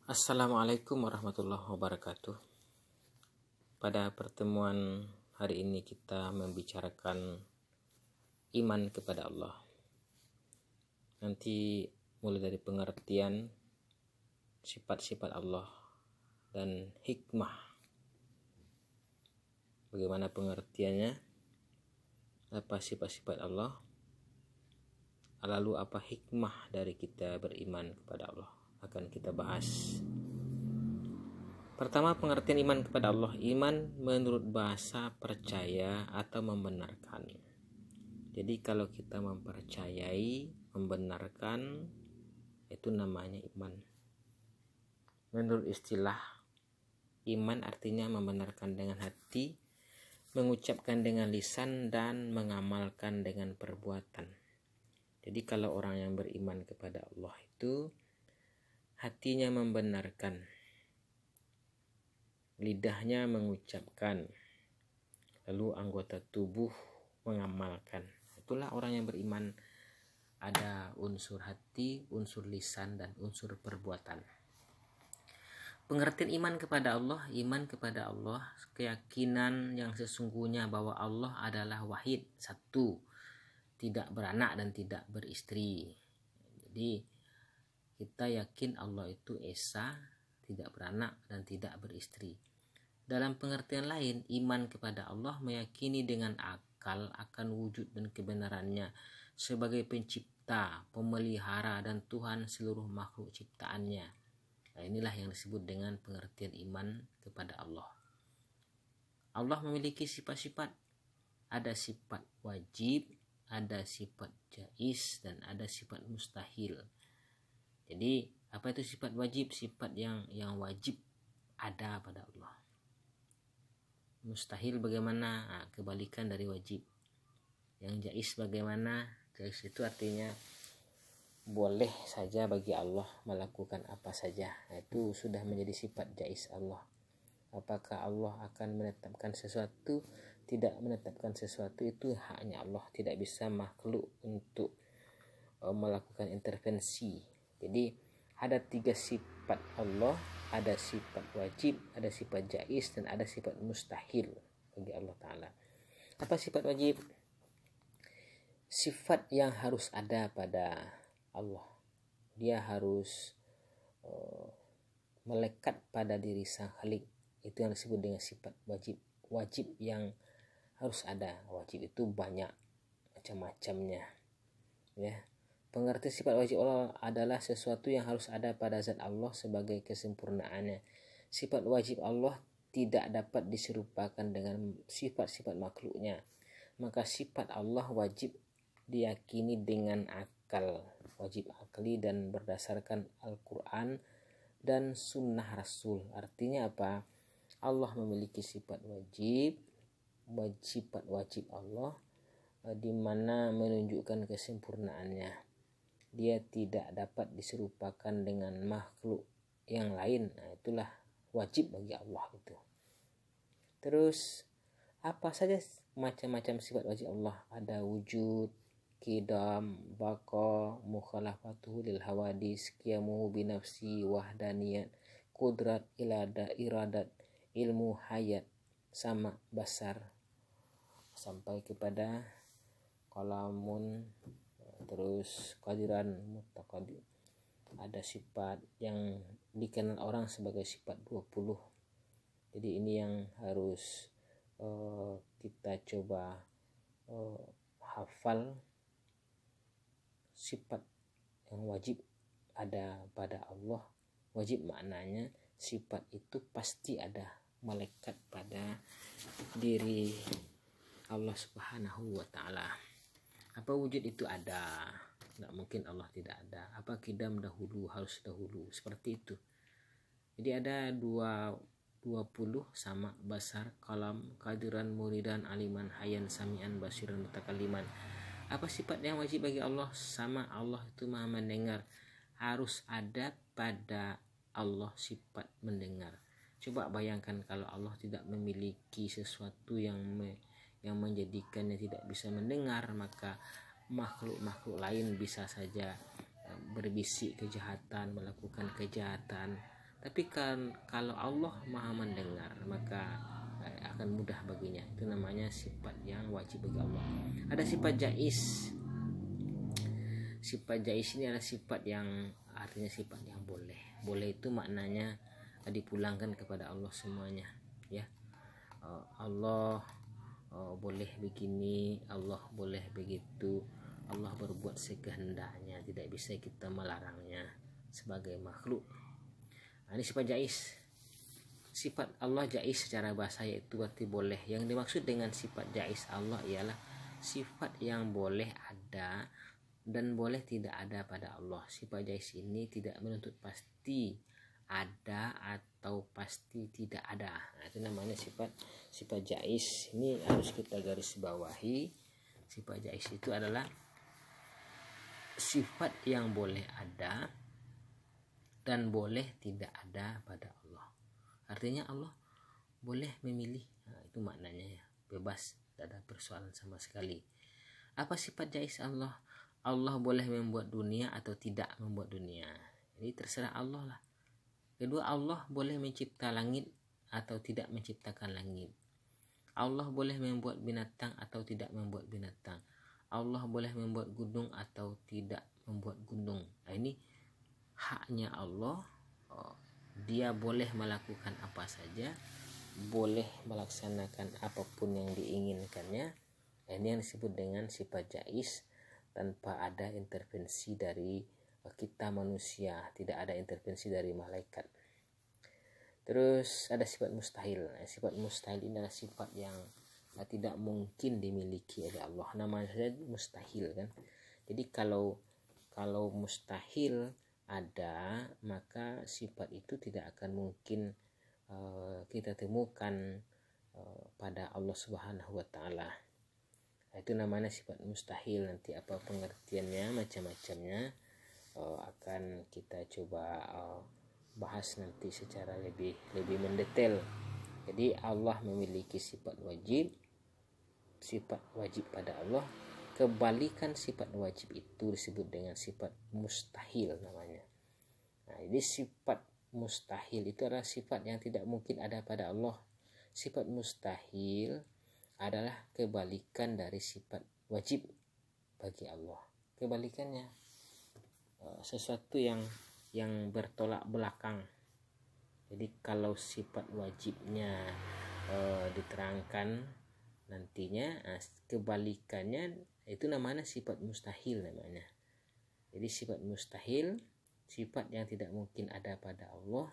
Assalamualaikum warahmatullahi wabarakatuh. Pada pertemuan hari ini kita membicarakan iman kepada Allah. Nanti mulai dari pengertian sifat-sifat Allah dan hikmah. Bagaimana pengertiannya? Apa sifat-sifat Allah? Lalu apa hikmah dari kita beriman kepada Allah? Akan kita bahas. Pertama, pengertian iman kepada Allah. Iman menurut bahasa percaya atau membenarkan. Jadi kalau kita mempercayai, membenarkan, itu namanya iman. Menurut istilah, iman artinya membenarkan dengan hati, mengucapkan dengan lisan, dan mengamalkan dengan perbuatan. Jadi kalau orang yang beriman kepada Allah itu hatinya membenarkan, lidahnya mengucapkan, lalu anggota tubuh mengamalkan. Itulah orang yang beriman. Ada unsur hati, unsur lisan, dan unsur perbuatan. Pengertian iman kepada Allah, keyakinan yang sesungguhnya bahwa Allah adalah wahid, satu, tidak beranak dan tidak beristri. Jadi kita yakin Allah itu esa, tidak beranak dan tidak beristri. Dalam pengertian lain, iman kepada Allah meyakini dengan akal akan wujud dan kebenarannya sebagai pencipta, pemelihara, dan Tuhan seluruh makhluk ciptaannya. Nah, inilah yang disebut dengan pengertian iman kepada Allah. Allah memiliki sifat-sifat. Ada sifat wajib, ada sifat jaiz, dan ada sifat mustahil. Jadi apa itu sifat wajib? Sifat yang wajib ada pada Allah. Mustahil bagaimana? Nah, kebalikan dari wajib. Yang jaiz bagaimana? Jaiz itu artinya boleh saja bagi Allah melakukan apa saja. Nah, itu sudah menjadi sifat jaiz Allah. Apakah Allah akan menetapkan sesuatu? Tidak menetapkan sesuatu, itu haknya Allah. Tidak bisa makhluk untuk melakukan intervensi. Jadi ada 3 sifat Allah, ada sifat wajib, ada sifat jaiz, dan ada sifat mustahil bagi Allah Ta'ala. Apa sifat wajib? Sifat yang harus ada pada Allah. Dia harus melekat pada diri sang Khalik. Itu yang disebut dengan sifat wajib. Wajib yang harus ada. Wajib itu banyak macam-macamnya, ya. Pengertian sifat wajib Allah adalah sesuatu yang harus ada pada zat Allah sebagai kesempurnaannya. Sifat wajib Allah tidak dapat diserupakan dengan sifat-sifat makhluknya. Maka sifat Allah wajib diyakini dengan akal, wajib akli dan berdasarkan Al-Quran dan sunnah Rasul. Artinya apa? Allah memiliki sifat wajib, sifat wajib Allah di mana menunjukkan kesempurnaannya. Dia tidak dapat diserupakan dengan makhluk yang lain. Nah, itulah wajib bagi Allah itu. Terus apa saja macam-macam sifat wajib Allah? Ada wujud, qidam, baqa, mukhalafatuhu lil hawadis, qiyamuhu binafsi, wahdaniyat, qudrat, iradat, ilmu, hayat, sama, basar, sampai kepada qalamun, terus qadiran, mutaqaddim. Ada sifat yang dikenal orang sebagai sifat 20. Jadi ini yang harus kita coba hafal. Sifat yang wajib ada pada Allah. Wajib maknanya sifat itu pasti ada, melekat pada diri Allah Subhanahu wa Ta'ala. Apa wujud itu ada? Tidak mungkin Allah tidak ada. Apa qidam dahulu, harus dahulu, seperti itu. Jadi ada 20 sama, basar, kalam, qadiran, muridan, aliman, hayan, sami'an, basiran, mutakalliman. Apa sifat yang wajib bagi Allah? Sama, Allah itu maha mendengar. Harus ada pada Allah sifat mendengar. Coba bayangkan kalau Allah tidak memiliki sesuatu yang menjadikannya tidak bisa mendengar, maka makhluk-makhluk lain bisa saja berbisik kejahatan, melakukan kejahatan, Tapi kan kalau Allah Maha mendengar, maka akan mudah baginya. Itu namanya sifat yang wajib bagi Allah. Ada sifat jais. Sifat jais ini adalah sifat yang artinya sifat yang boleh. Boleh itu maknanya dipulangkan kepada Allah semuanya, ya. Allah boleh begini, Allah boleh begitu, Allah berbuat sekehendaknya, tidak bisa kita melarangnya sebagai makhluk. Nah, ini sifat jais. Sifat Allah jais secara bahasa yaitu berarti boleh. Yang dimaksud dengan sifat jais Allah ialah sifat yang boleh ada dan boleh tidak ada pada Allah. Sifat jais ini tidak menuntut pasti ada atau pasti tidak ada. Nah, itu namanya sifat jais. Ini harus kita garis bawahi. Sifat jais itu adalah sifat yang boleh ada dan boleh tidak ada pada Allah. Artinya Allah boleh memilih. Nah, itu maknanya ya, bebas, tidak ada persoalan sama sekali. Apa sifat jais Allah? Allah boleh membuat dunia atau tidak membuat dunia. Jadi terserah Allah lah. Kedua, Allah boleh mencipta langit atau tidak menciptakan langit. Allah boleh membuat binatang atau tidak membuat binatang. Allah boleh membuat gunung atau tidak membuat gunung. Nah, ini haknya Allah. Dia boleh melakukan apa saja, boleh melaksanakan apapun yang diinginkannya. Nah, ini yang disebut dengan sifat jais, tanpa ada intervensi dari kita manusia, tidak ada intervensi dari malaikat. Terus ada sifat mustahil. Sifat mustahil ini adalah sifat yang tidak mungkin dimiliki oleh Allah. Namanya saja mustahil kan. Jadi kalau mustahil ada, maka sifat itu tidak akan mungkin kita temukan pada Allah Subhanahu wa taala. Itu namanya sifat mustahil. Nanti apa pengertiannya, macam-macamnya akan kita coba bahas nanti secara lebih mendetail. Jadi Allah memiliki sifat wajib pada Allah. Kebalikan sifat wajib itu disebut dengan sifat mustahil namanya. Nah, jadi sifat mustahil itu adalah sifat yang tidak mungkin ada pada Allah. Sifat mustahil adalah kebalikan dari sifat wajib bagi Allah. Kebalikannya sesuatu yang bertolak belakang. Jadi kalau sifat wajibnya diterangkan nantinya, kebalikannya itu namanya sifat mustahil namanya. Jadi sifat mustahil, sifat yang tidak mungkin ada pada Allah.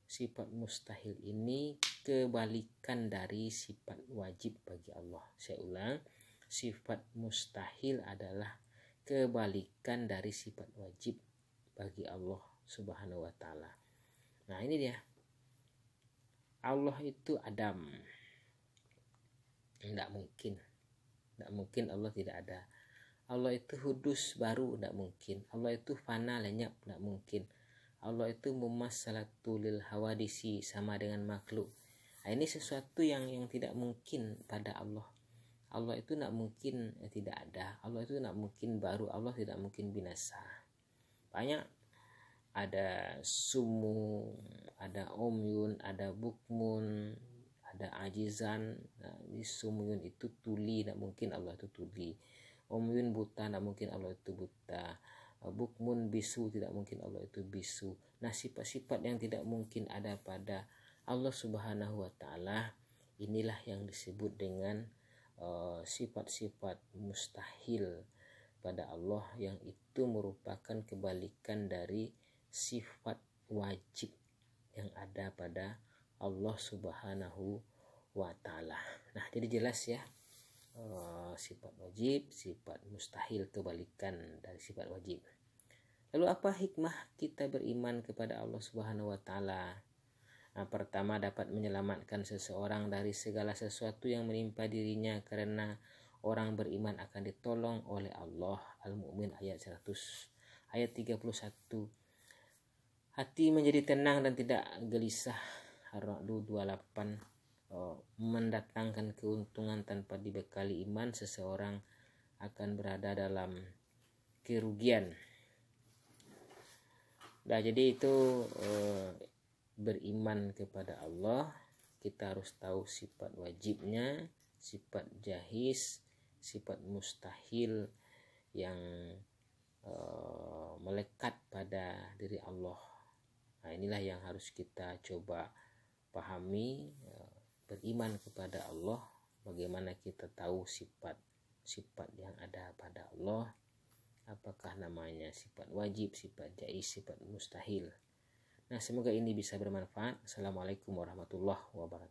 Sifat mustahil ini kebalikan dari sifat wajib bagi Allah. Saya ulang, sifat mustahil adalah kebalikan dari sifat wajib bagi Allah Subhanahu wa taala. Nah, ini dia. Allah itu Adam. Tidak mungkin Allah tidak ada. Allah itu hudus baru, tidak mungkin. Allah itu fana lenyap, tidak mungkin. Allah itu mumassalatu lil hawadisi, sama dengan makhluk. Nah, ini sesuatu yang tidak mungkin pada Allah. Allah itu tidak mungkin tidak ada. Allah itu tidak mungkin baru. Allah tidak mungkin binasa. Banyak, ada sumu, ada umyun, ada bukmun, ada ajizan. Nah, di sumuyun itu tuli, tidak mungkin Allah itu tuli. Umyun buta, tidak mungkin Allah itu buta. Bukmun bisu, tidak mungkin Allah itu bisu. Nah, sifat-sifat yang tidak mungkin ada pada Allah Subhanahu wa taala, inilah yang disebut dengan sifat-sifat mustahil pada Allah, yang itu merupakan kebalikan dari sifat wajib yang ada pada Allah Subhanahu wa taala. Nah, jadi jelas ya, sifat wajib, sifat mustahil, kebalikan dari sifat wajib. Lalu apa hikmah kita beriman kepada Allah Subhanahu wa taala? Nah, pertama, dapat menyelamatkan seseorang dari segala sesuatu yang menimpa dirinya, karena orang beriman akan ditolong oleh Allah. Al-Mu'min ayat 100. Ayat 31. Hati menjadi tenang dan tidak gelisah. Ar-Ra'd 28. Mendatangkan keuntungan tanpa dibekali iman, seseorang akan berada dalam kerugian. Nah, jadi itu beriman kepada Allah, kita harus tahu sifat wajibnya, sifat jaiz, sifat mustahil yang melekat pada diri Allah. Nah, inilah yang harus kita coba pahami, beriman kepada Allah. Bagaimana kita tahu sifat yang ada pada Allah, apakah namanya sifat wajib, sifat jaiz, sifat mustahil. Nah, semoga ini bisa bermanfaat. Assalamualaikum warahmatullahi wabarakatuh.